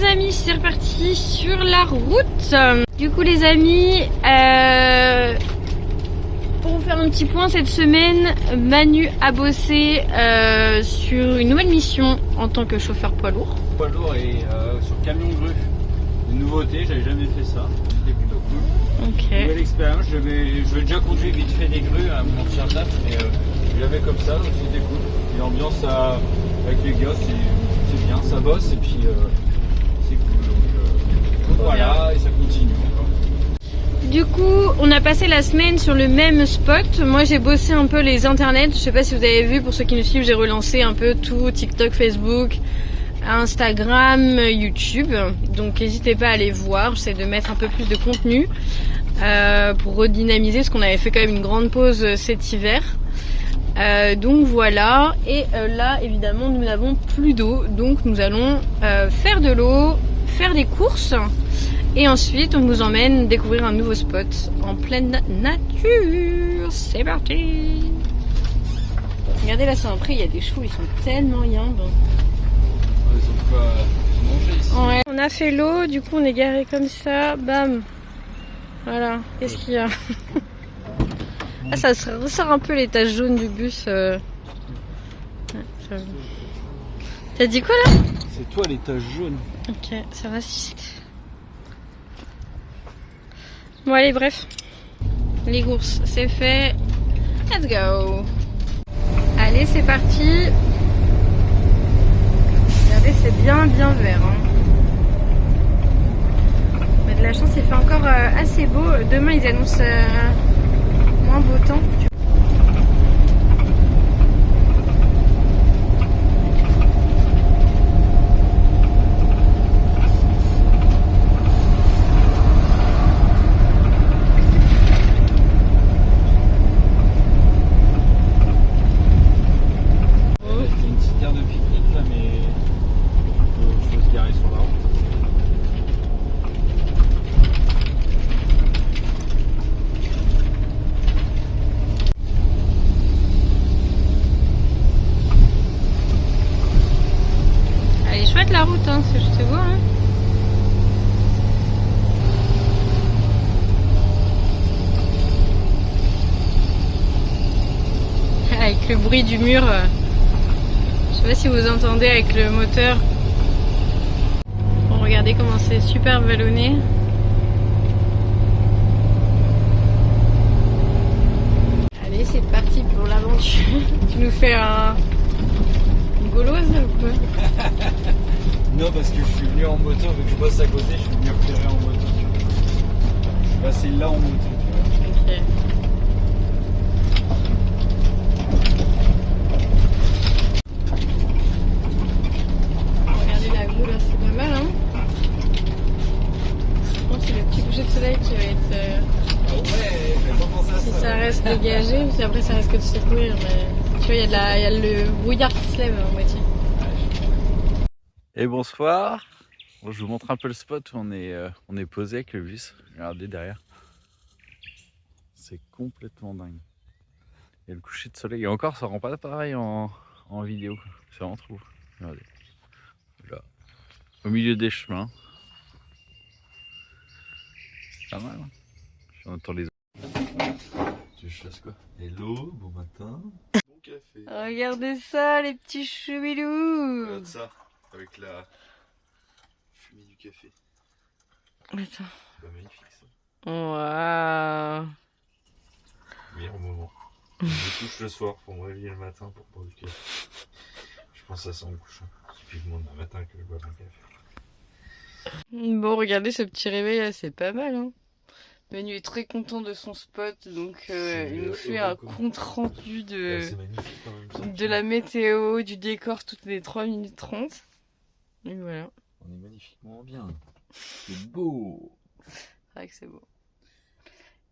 les amis, c'est reparti sur la route. Du coup les amis, pour vous faire un petit point cette semaine, Manu a bossé sur une nouvelle mission en tant que chauffeur poids lourd. Poids lourd et sur camion grue. Une nouveauté, j'avais jamais fait ça. C'était plutôt cool. Ok. Nouvelle expérience, je vais déjà conduire vite fait des grues à mon ancien taf, mais je l'avais comme ça, donc c'était cool. Et l'ambiance avec les gars, c'est bien, ça bosse et puis c'est cool. Donc voilà, et ça continue encore. Du coup, on a passé la semaine sur le même spot. Moi, j'ai bossé un peu les internets. Je sais pas si vous avez vu, pour ceux qui nous suivent, j'ai relancé un peu tout, TikTok, Facebook, Instagram, YouTube. Donc, n'hésitez pas à aller voir. J'essaie de mettre un peu plus de contenu pour redynamiser, parce qu'on avait fait quand même une grande pause cet hiver. Donc voilà. Et là, évidemment, nous n'avons plus d'eau. Donc, nous allons faire de l'eau, faire des courses. Et ensuite, on vous emmène découvrir un nouveau spot en pleine nature. C'est parti! Regardez là, c'est un prix, il y a des chevaux, ils sont tellement yambes. Ils ont quoi manger ici. Ouais. On a fait l'eau, du coup on est garé comme ça, bam. Voilà, qu'est-ce qu'il y a? Ah, ça se ressort un peu les taches jaunes du bus. Ouais, t'as dit quoi là? C'est toi les taches jaunes. Ok, c'est raciste. Bon allez, bref, les courses c'est fait, let's go. Allez, c'est parti. Regardez, c'est bien vert hein. On a de la chance, il fait encore assez beau. Demain ils annoncent moins beau temps. La route, hein, c'est juste beau. Hein. Avec le bruit du mur, je sais pas si vous entendez avec le moteur. Bon, regardez comment c'est super vallonné. Allez, c'est parti pour l'aventure. Tu nous fais une gauloise ou quoi? Non, parce que je suis venu en moto, vu que je bosse à côté, je suis venu repérer en moto. Je suis passé là en moto. Ok. Regardez la vue là, c'est pas mal hein. Je pense que c'est le petit coucher de soleil qui va être... Ah ouais, j'avais pas pensé à ça. Si ça reste dégagé, puis après ça risque de se couvrir, mais tu vois, il y a le brouillard qui se lève en moitié. Et bonsoir, bon, je vous montre un peu le spot où on est posé avec le bus, regardez derrière, c'est complètement dingue. Il y a le coucher de soleil, et encore ça rend pas pareil en vidéo, c'est vraiment trop, regardez, là, au milieu des chemins, c'est pas mal, hein. On entend les autres. Tu chasses quoi? Hello, bon matin, bon café. Regardez ça, les petits choubilous. Regarde ça, avec la fumée du café. Attends. C'est pas magnifique ça. Waouh. Meilleur moment. Je me couche le soir pour me réveiller le matin pour boire du café. Je pense à ça en me couchant. Typiquement le matin que je bois un café. Bon, regardez ce petit réveil là, c'est pas mal hein. Manu est très content de son spot, donc il nous fait un compte rendu C'est magnifique quand même ça. de la météo, du décor toutes les 3 minutes 30. Et voilà. On est magnifiquement bien. C'est beau. C'est vrai que c'est beau.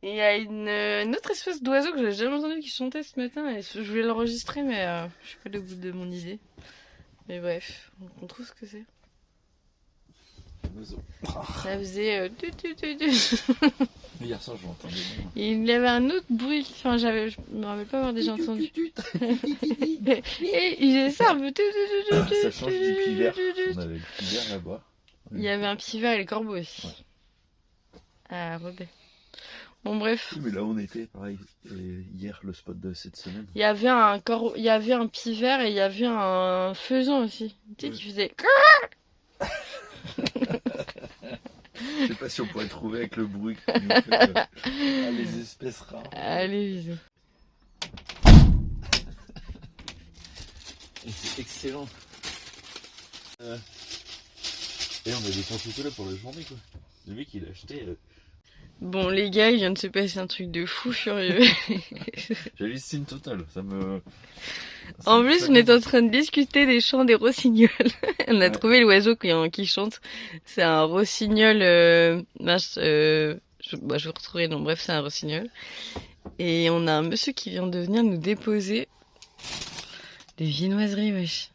Et il y a une autre espèce d'oiseau que j'ai jamais entendu qui chantait ce matin. Et je voulais l'enregistrer, mais je suis pas au bout de mon idée. Mais bref, on trouve ce que c'est. Ça faisait Hier soir, je l'entendais. Et il y avait un autre bruit. Enfin, je me rappelle pas avoir déjà entendu. Et il faisait ça un peu. Ça change du pivert. On avait le pivert là-bas. Il y avait un pivert et les corbeaux aussi. Ouais. À Rebais. Bon bref. Mais là on était pareil. Et hier le spot de cette semaine. Il y avait un pivert et il y avait un faisan aussi. Tu sais, qui faisait... Je sais pas si on pourrait trouver avec le bruit que nous fait, les espèces rares. Allez, bisous. Et c'est excellent. Et on a des temps chocolat pour la journée quoi. Le mec il a acheté. Bon les gars, il vient de se passer un truc de fou furieux. J'hallucine total. Ça me. En plus, on est en train de discuter des chants des rossignols. On a trouvé l'oiseau qui chante. C'est un rossignol. Je vous retrouverai. Non, bref, c'est un rossignol. Et on a un monsieur qui vient de venir nous déposer des viennoiseries, wesh.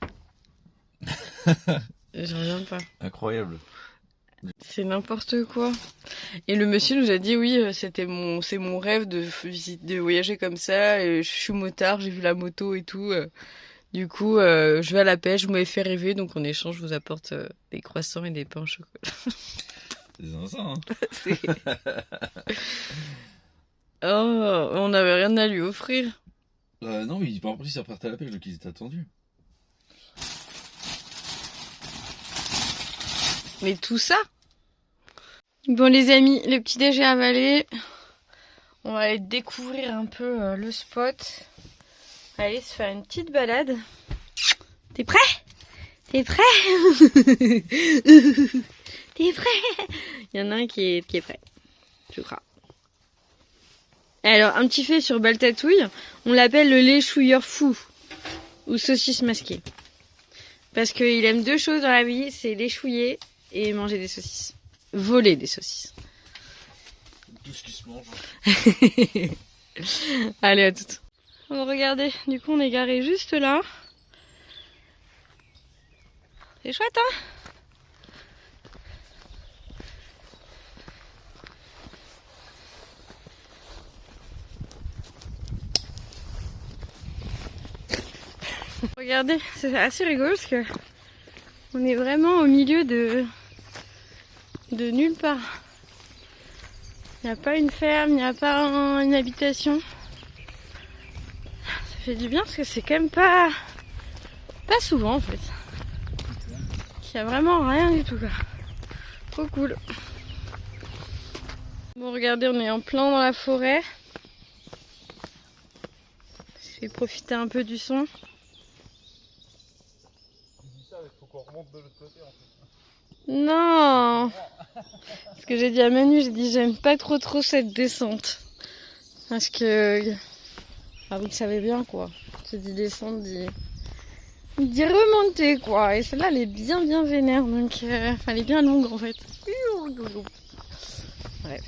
Je reviens pas. Incroyable. C'est n'importe quoi. Et le monsieur nous a dit oui, c'est mon rêve de voyager comme ça. Et je suis motard, j'ai vu la moto et tout. Du coup, je vais à la pêche, vous m'avez fait rêver, donc en échange, je vous apporte des croissants et des pains au chocolat. C'est ça, hein. Oh, on n'avait rien à lui offrir. Non, mais par contre, ils repartent à la pêche, donc ils étaient attendus. Mais tout ça. Bon les amis, le petit déj est avalé. On va aller découvrir un peu le spot. Aller se faire une petite balade. T'es prêt? T'es prêt? T'es prêt? Il y en a un qui est prêt. Je crois. Alors, un petit fait sur Baltatouille. On l'appelle le léchouilleur fou. Ou saucisse masquée. Parce qu'il aime deux choses dans la vie. C'est léchouiller et manger des saucisses. Voler des saucisses. Tout ce qui se mange. Allez, à toutes. Bon, regardez, du coup on est garé juste là. C'est chouette, hein? Regardez, c'est assez rigolo parce que on est vraiment au milieu de nulle part. Il n'y a pas une ferme, il n'y a pas une habitation. Ça fait du bien parce que c'est quand même pas souvent en fait. Il n'y a vraiment rien du tout quoi. Trop cool. Bon regardez, on est en plein dans la forêt. Je vais profiter un peu du son. Non. Parce que j'ai dit à Manu, j'ai dit j'aime pas trop cette descente. Parce que... Ah vous le savez bien quoi. J'ai dit descente, dit remonter quoi. Et celle-là elle est bien vénère. Donc elle est bien longue en fait. Bref.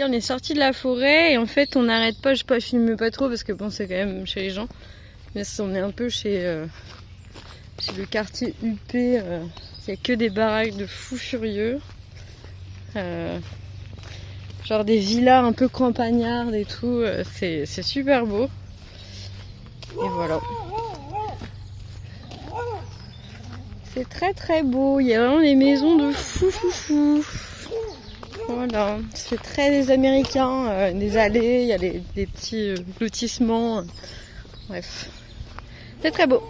On est sorti de la forêt et en fait on n'arrête pas, je filme pas trop parce que bon c'est quand même chez les gens, mais on est un peu chez le quartier UP, il y a que des baraques de fous furieux, genre des villas un peu campagnardes et tout, c'est super beau et voilà. C'est très beau, il y a vraiment des maisons de fou. Voilà, c'est très des Américains, des allées, il y a des petits lotissements, bref, c'est très beau.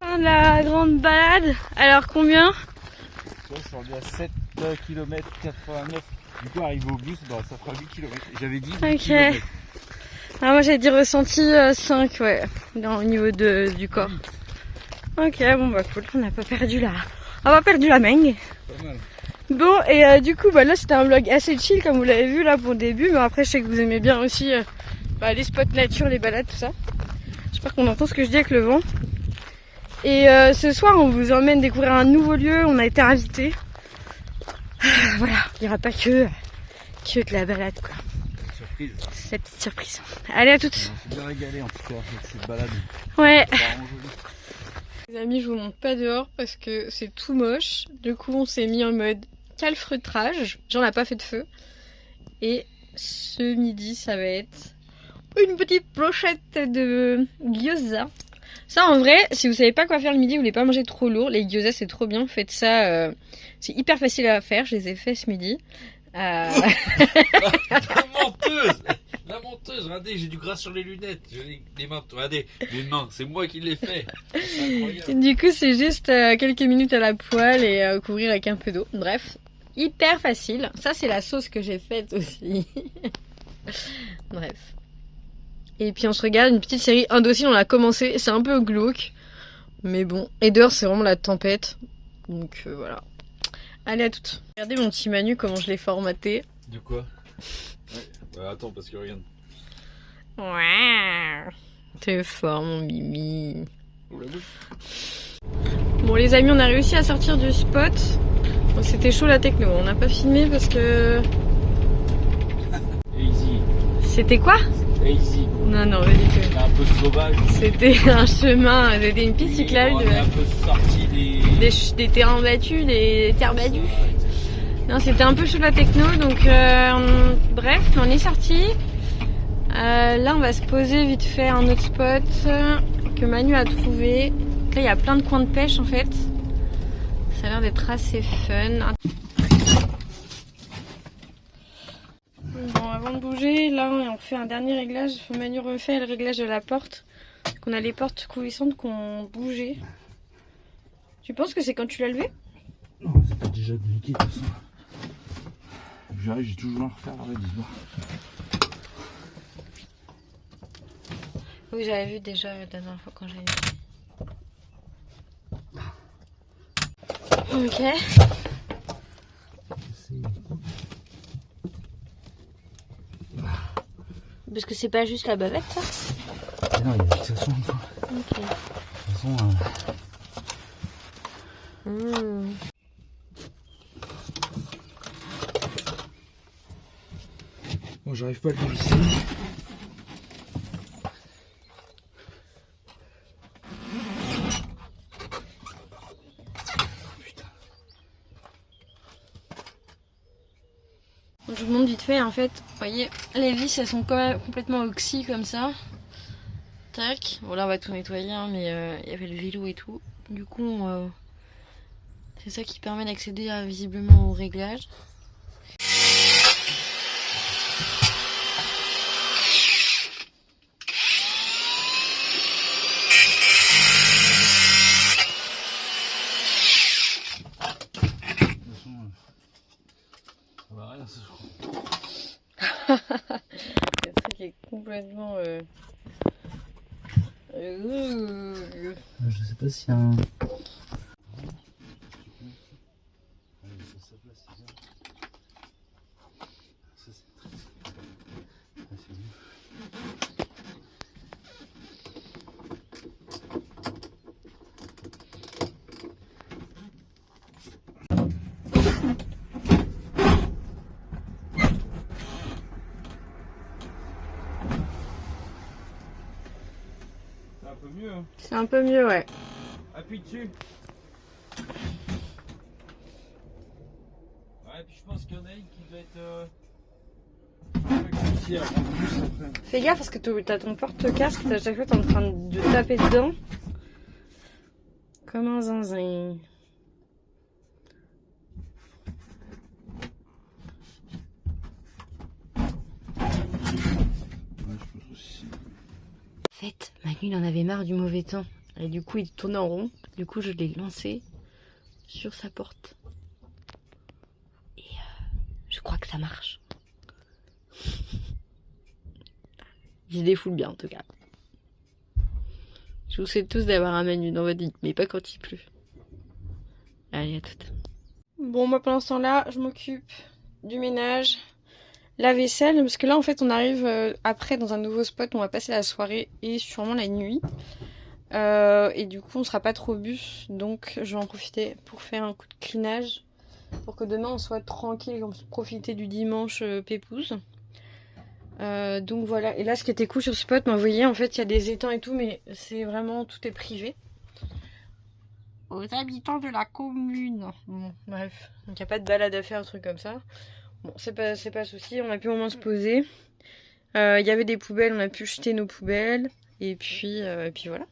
Fin de la grande balade, alors combien? Je suis rendu à 7 km 89, du coup arrivé au bus, bah, ça fera 8 km, j'avais dit 8 km. Ah, moi j'ai dit ressenti 5, ouais, au niveau du corps. Ok, bon bah cool, on n'a pas perdu la mangue. Pas mal. Bon et du coup bah là c'était un vlog assez chill comme vous l'avez vu là pour le début, mais après je sais que vous aimez bien aussi les spots nature, les balades, tout ça. J'espère qu'on entend ce que je dis avec le vent. Et ce soir on vous emmène découvrir un nouveau lieu, on a été invités. Voilà, il n'y aura pas que de la balade quoi. Surprise. C'est la petite surprise. Allez à toutes. On s'est bien régalé en tout cas avec cette balade. Ouais. C'est vraiment joli. Les amis, je vous montre pas dehors parce que c'est tout moche. Du coup on s'est mis en mode calfreutrage. J'en ai pas fait de feu. Et ce midi ça va être une petite brochette de gyoza. Ça en vrai, si vous savez pas quoi faire le midi, vous voulez pas manger trop lourd, les gyoza c'est trop bien, faites ça, c'est hyper facile à faire, je les ai fait ce midi. La menteuse! La menteuse, regardez, j'ai du gras sur les lunettes, j'ai les mains, regardez, mes mains, c'est moi qui l'ai fait. C'est incroyable. Du coup c'est juste quelques minutes à la poêle et couvrir avec un peu d'eau, bref, hyper facile. Ça c'est la sauce que j'ai faite aussi. Bref. Et puis on se regarde une petite série Indocile, on l'a commencé, c'est un peu glauque, mais bon. Et dehors c'est vraiment la tempête, donc voilà. Allez à toutes. Regardez mon petit Manu comment je l'ai formaté. De quoi? Ouais, attends, parce que regarde. Ouais. T'es fort mon Mimi. Ouvre la bouche. Bon les amis, on a réussi à sortir du spot. Bon, c'était chaud la techno, on n'a pas filmé parce que... Easy. C'était quoi? Easy. Non, pas du tout. C'est un peu sauvage. C'était un chemin, c'était une piste cyclable. On est un peu sorti Des terrains battus, des terres battues. Non, c'était un peu chaud la techno, donc bref, on est sorti. Là, on va se poser vite fait à un autre spot que Manu a trouvé. Là, il y a plein de coins de pêche en fait. Ça a l'air d'être assez fun. Bon, avant de bouger, là, on fait un dernier réglage. Manu refait le réglage de la porte. On a les portes coulissantes qui ont bougé. Tu penses que c'est quand tu l'as levé? Non, c'était déjà niqué de toute façon. J'arrive, j'ai toujours à refaire la d'histoire. Oui, j'avais vu déjà la dernière fois quand j'avais vu. Ok. Parce que c'est pas juste la bavette, ça? Non, il y a la fixation encore. Ok. De toute façon, bon, j'arrive pas à le visser. Je vous montre vite fait, en fait, vous voyez, les vis elles sont quand même complètement oxy comme ça. Tac, bon là on va tout nettoyer, hein, mais il y avait le vélo et tout. Du coup, c'est ça qui permet d'accéder visiblement au réglage. Le truc est complètement... Je sais pas s'il y a un... C'est un peu mieux. Hein. C'est un peu mieux, ouais. Appuie dessus. Ouais, puis je pense qu'il y en a une qui doit être... Fais gaffe parce que t'as ton porte-casque, à chaque fois t'es en train de taper dedans. Comme un zinzin. En fait, Manu il en avait marre du mauvais temps. Et du coup il tournait en rond. Du coup je l'ai lancé sur sa porte. Et je crois que ça marche. Il se défoule bien en tout cas. Je vous souhaite tous d'avoir un Manu dans votre vie, mais pas quand il pleut. Allez, à toutes. Bon, moi pendant ce temps-là, je m'occupe du ménage, la vaisselle, parce que là en fait on arrive après dans un nouveau spot où on va passer la soirée et sûrement la nuit. Et du coup on sera pas trop au bus, donc je vais en profiter pour faire un coup de cleanage pour que demain on soit tranquille, qu'on puisse profiter du dimanche pépouze. Donc voilà, et là ce qui était cool sur ce spot, vous voyez en fait il y a des étangs et tout, mais c'est vraiment, tout est privé. Aux habitants de la commune. Bon, bref, donc il n'y a pas de balade à faire, un truc comme ça. Bon, c'est pas souci, on a pu au moins se poser. Il y avait des poubelles, on a pu jeter nos poubelles. Et puis voilà.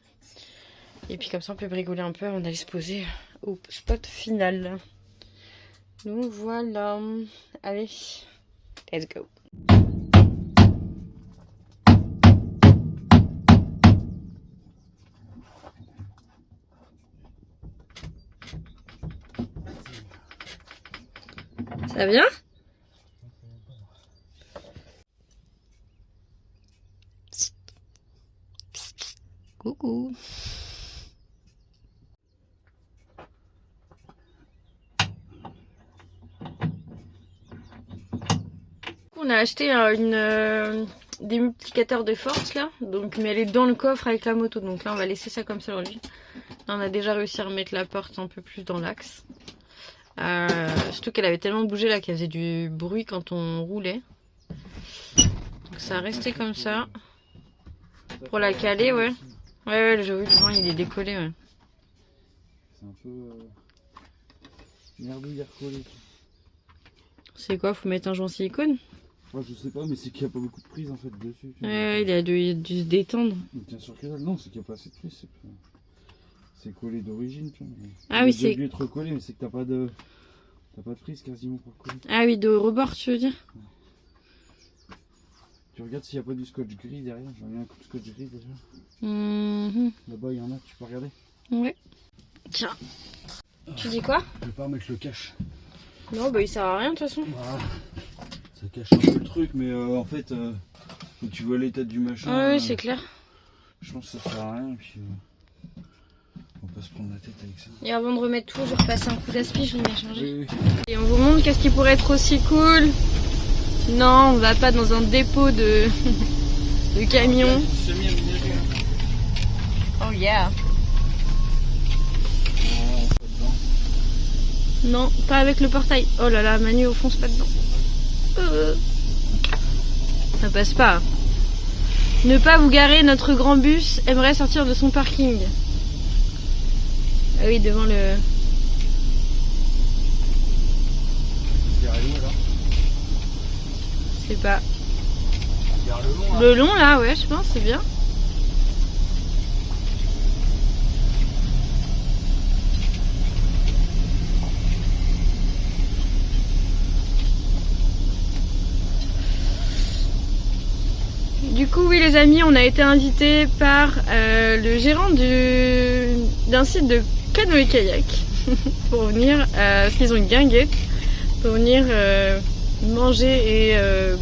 Et puis comme ça on peut rigoler un peu avant d'aller se poser au spot final. Donc voilà. Allez, let's go. Ça va bien? Coucou. On a acheté des multiplicateurs de force là, donc mais elle est dans le coffre avec la moto, donc là on va laisser ça comme ça aujourd'hui. Là on a déjà réussi à remettre la porte un peu plus dans l'axe. Surtout qu'elle avait tellement bougé là qu'elle faisait du bruit quand on roulait. Donc ça a resté comme ça. Pour la caler, ouais. Ouais, le jeu il est décollé, ouais. C'est un peu merdouille recollé. C'est quoi, faut mettre un joint silicone? Ouais, je sais pas, mais c'est qu'il n'y a pas beaucoup de prise en fait dessus. Ouais, il a dû se détendre. Bien sûr que non, c'est qu'il n'y a pas assez de prise. C'est collé d'origine, tu vois. Ah oui, c'est. Il a dû être recollé, mais c'est que t'as pas de prise quasiment pour coller. Ah oui, de rebord, tu veux dire? Ouais. Tu regardes s'il n'y a pas du scotch gris derrière. J'en ai un coup de scotch gris déjà. Là-bas, il y en a, tu peux regarder? Ouais. Tiens. Tu dis quoi? Je vais pas mettre le cache. Non, bah il sert à rien de toute façon. Voilà. Ça cache un peu le truc, mais en fait, quand tu vois l'état du machin. Ah oui, c'est clair. Je pense que ça sert à rien, et puis on va pas se prendre la tête avec ça. Et avant de remettre tout, je repasse un coup d'aspi, je vais bien changer. Oui. Et on vous montre qu'est-ce qui pourrait être aussi cool. Non, on va pas dans un dépôt de camion. Oh yeah. Non, pas avec le portail. Oh là là, Manu, fonce pas dedans. Ça passe pas. Ne pas vous garer, notre grand bus aimerait sortir de son parking. Ah oui, devant le... Je sais pas. Le long là, ouais, je pense, c'est bien. Du coup, oui les amis, on a été invités par le gérant d'un site de canoë-kayak pour venir, parce qu'ils ont une guinguette, pour venir manger et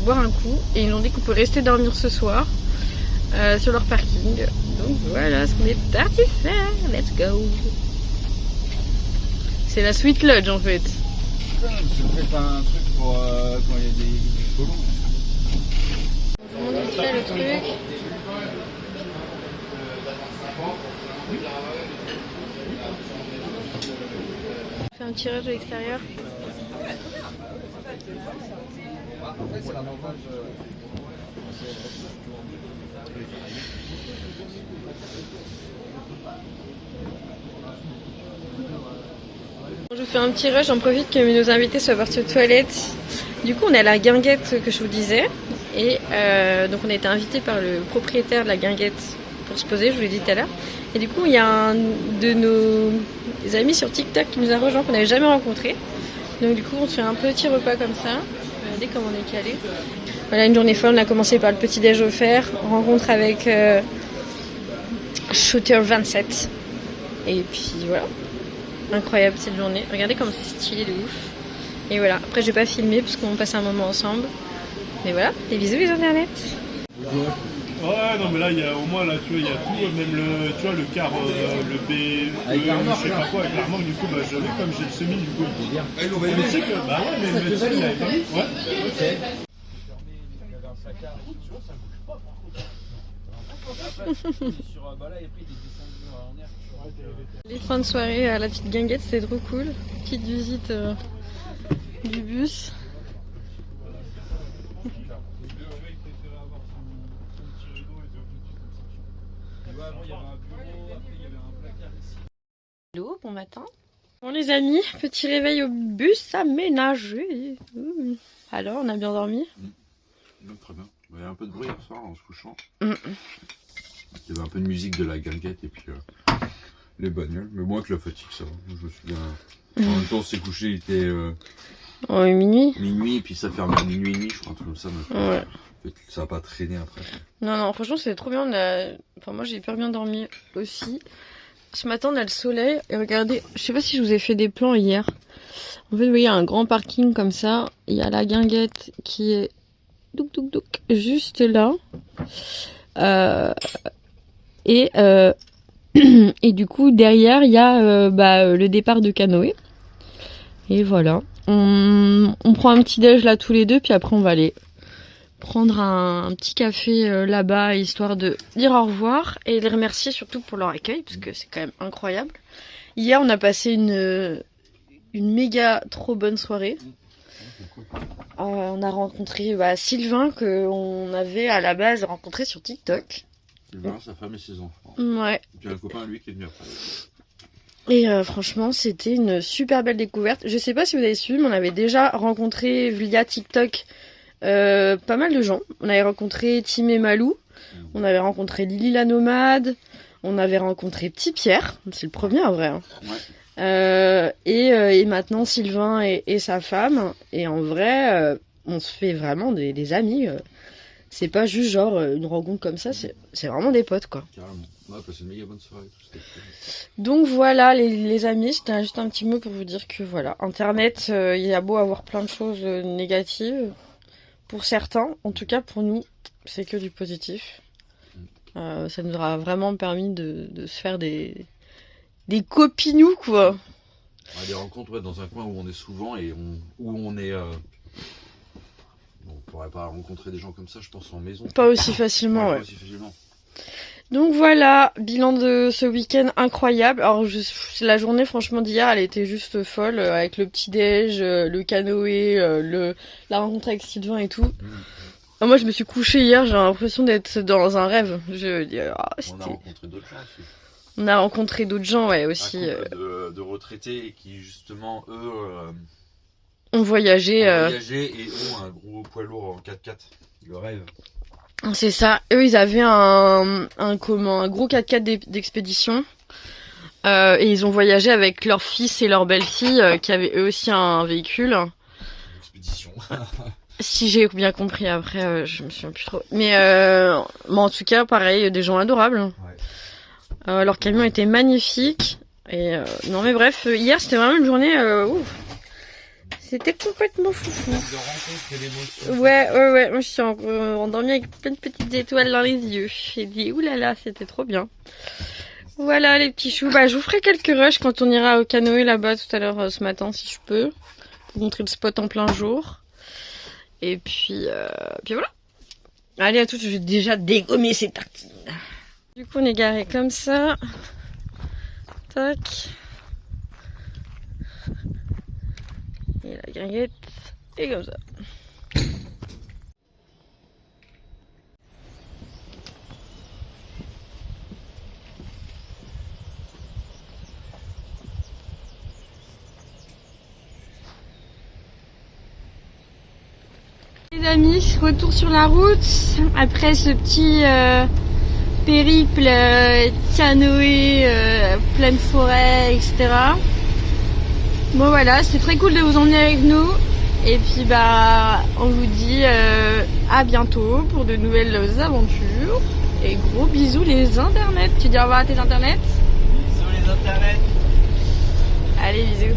boire un coup. Et ils nous ont dit qu'on peut rester dormir ce soir sur leur parking. Donc voilà ce qu'on est parti faire. Let's go. C'est la Sweet Lodge en fait. C'est peut-être un truc pour quand il y a des colons. Je vous montre vite fait le truc. On fait un tirage à l'extérieur. Je fais un petit rush, j'en profite que nos invités soient partis aux toilettes. Du coup on est à la guinguette que je vous disais. Et donc on a été invité par le propriétaire de la guinguette pour se poser, je vous l'ai dit tout à l'heure. Et du coup il y a un de nos amis sur TikTok qui nous a rejoint, qu'on n'avait jamais rencontré. Donc du coup on se fait un petit repas comme ça. Regardez comment on est calé. Voilà, une journée folle, on a commencé par le petit déj offert, rencontre avec Shooter 27. Et puis voilà, incroyable cette journée. Regardez comme c'est stylé de ouf. Et voilà, après je vais pas filmer parce qu'on passe un moment ensemble. Mais voilà, des bisous les internets. Ouais, non mais là, il y a, au moins là, tu vois, il y a tout, même le, tu vois, le car, le B, je sais pas quoi, avec la remorque, du coup, bah, j'avais comme j'ai le semi, du coup, il faut dire. Mais tu sais que, bah ouais, mais tu sais, il avait pas mis. Ouais, ok. Les fins de soirée à la petite guinguette, c'était trop cool. Petite visite du bus. Hello, bon matin. Bon les amis, petit réveil au bus aménagé. Alors, on a bien dormi? Non, très bien. Il y avait un peu de bruit hier soir en se couchant. Mm. Il y avait un peu de musique de la guinguette et puis les bagnoles. Mais moins que la fatigue, ça va. Je me souviens. En même temps, on s'est couché, il était Oh, minuit. minuit, et puis ça ferme à minuit et demi, je crois, un truc comme ça. Donc, Ouais. ça va pas traîner après. Non, franchement, c'était trop bien. Enfin, moi, j'ai hyper bien dormi aussi. Ce matin, on a le soleil. Et regardez, je sais pas si je vous ai fait des plans hier. En fait, vous voyez, il y a un grand parking comme ça. Il y a la guinguette qui est juste là. Et du coup, derrière, il y a le départ de canoë. Et voilà. On prend un petit déj là tous les deux, puis après on va aller prendre un petit café là-bas, histoire de dire au revoir et les remercier surtout pour leur accueil, parce que c'est quand même incroyable. Hier, on a passé une méga trop bonne soirée. On a rencontré Sylvain, qu'on avait à la base rencontré sur TikTok. Sylvain, sa femme et ses enfants. Ouais. Et puis un copain, lui, qui est venu après. Et franchement, c'était une super belle découverte. Je sais pas si vous avez suivi, mais on avait déjà rencontré via TikTok pas mal de gens. On avait rencontré Tim et Malou, on avait rencontré Lily la nomade, on avait rencontré Petit Pierre, c'est le premier en vrai. Hein. Ouais. Et maintenant Sylvain et sa femme. Et en vrai, on se fait vraiment des amis. C'est pas juste genre une rencontre comme ça, c'est vraiment des potes quoi. Carrément. On a passé une méga bonne soirée. Donc voilà les amis, c'était juste un petit mot pour vous dire que voilà, Internet, il y a beau avoir plein de choses négatives, pour certains, en tout cas pour nous, c'est que du positif. Ça nous aura vraiment permis de se faire des copinous quoi. Ouais, des rencontres dans un coin où on est souvent et où on est... on pourrait pas rencontrer des gens comme ça, je pense, en maison. Pas aussi facilement, ouais. Pas aussi facilement. Donc voilà, bilan de ce week-end incroyable. Alors la journée franchement d'hier, elle était juste folle, avec le petit-déj, le canoë, la rencontre avec Sylvain et tout. Moi je me suis couchée hier, j'ai l'impression d'être dans un rêve. On a rencontré d'autres gens aussi. On a rencontré d'autres gens, ouais, aussi. Un couple de retraités qui justement, eux... ont voyagé. Et ont un gros poids lourd en 4x4. Le rêve. C'est ça. Eux, ils avaient un gros 4x4 d'expédition. Et ils ont voyagé avec leur fils et leur belle-fille, qui avaient eux aussi un véhicule. Expédition. Si j'ai bien compris, après, je me souviens plus trop. Mais en tout cas, pareil, des gens adorables. Ouais. Leur camion était magnifique. Et non mais bref, hier, c'était vraiment une journée... C'était complètement foufou. Ouais. Moi, je suis endormie avec plein de petites étoiles dans les yeux. J'ai dit, oulala, c'était trop bien. Voilà, les petits choux. Je vous ferai quelques rushs quand on ira au canoë là-bas tout à l'heure ce matin, si je peux. Pour montrer le spot en plein jour. Et puis voilà. Allez, à toutes, je vais déjà dégommer ces tartines. Du coup, on est garé comme ça. Tac. Et la guinguette est comme ça. Les amis, retour sur la route après ce petit périple canoë, pleine forêt, etc. Bon voilà, c'était très cool de vous emmener avec nous. Et puis on vous dit à bientôt pour de nouvelles aventures. Et gros bisous les internets. Tu dis au revoir à tes internets? Bisous les internets. Allez, bisous.